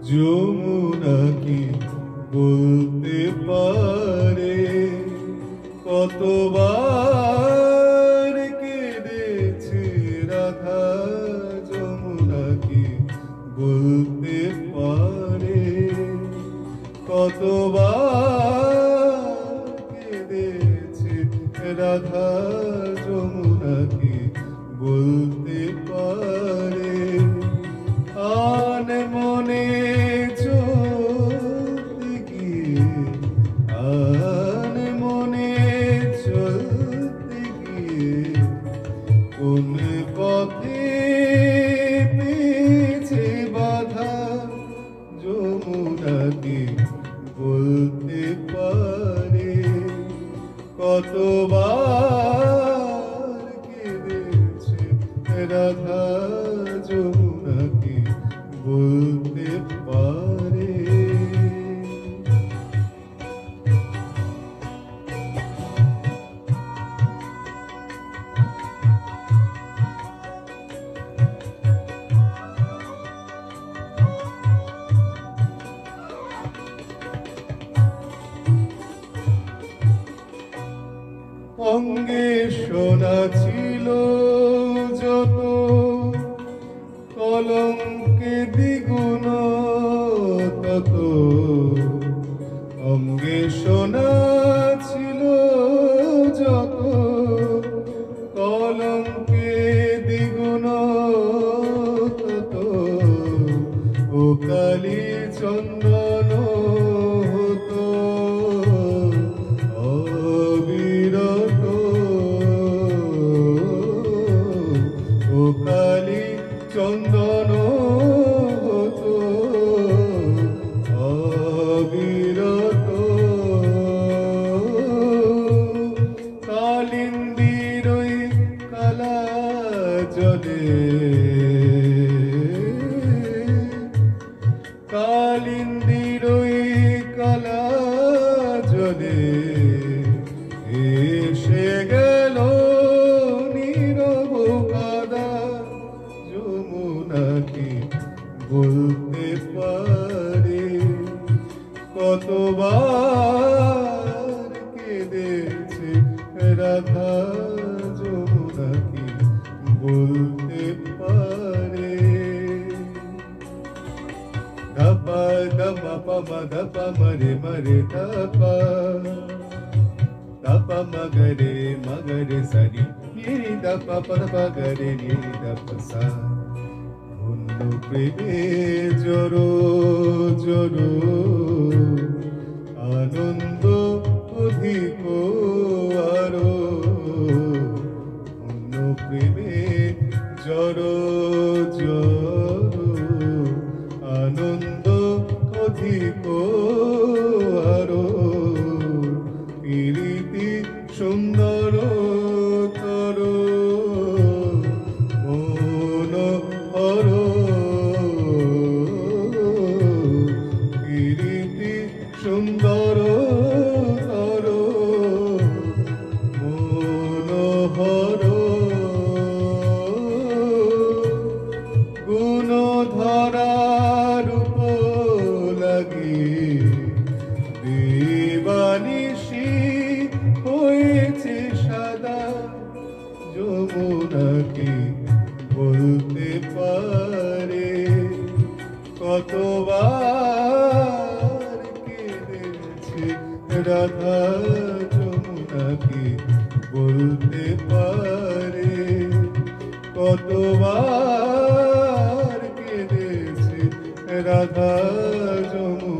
যমুনা কি বলতে পারে কতবার কেঁদেছে রাধা? যমুনা কি বলতে পারে কতবার কেঁদেছে রাধা? যমুনা কি বলতে পারে? আন মনে চলতে গিয়ে, আন মনে চলতে গিয়ে কোন পথে পেয়েছে বাধা? যমুনা কি বলতে পারে কতবার কেঁদেছে রাধা? যমুনা কি বলতে পারে? অঙ্গে সোনা ছিল যত, কলঙ্কে দ্বিগুণ তত। অঙ্গে সোনা ছিল যত, কলঙ্কে দ্বিগুণ তত। ও কালী চন্দন হতো অবিরত, ও কালী চন্দন হতো অবিরত। কালিন্দীর ওই কালা জলে, কালিন্দীর ওই কালা জলে এসে গেল নীরব কাদা। যমুনা কি বলতে পারে কতবার কেঁদেছে রাধা? যমুনা কি বলতে পারে? ধাপা ধামা পামা ধাপা মরে মরে ধাপা, ধাপা মগরে মগরে সারি নিরি ধাপা পদপা গরে নিরি ধাপা সা। অন্য প্রেমে জড়ো জড়ো আনন্দ অধিক আরো। অন্য প্রেমে জড়ো জড়ো আনন্দ অধিক আরো। প্রীতি সুন্দর তর মন হর, প্রীতি সুন্দর তর মন হর। গুণ ধরা রূপ লাগি দিবানিশি হয়েছে সাদা। যমুনা কি বলতে পারে কতবার কেঁদেছে রাধা? যমুনা কি বলতে পারে কতবার কেঁদেছে রাধা? যমুনা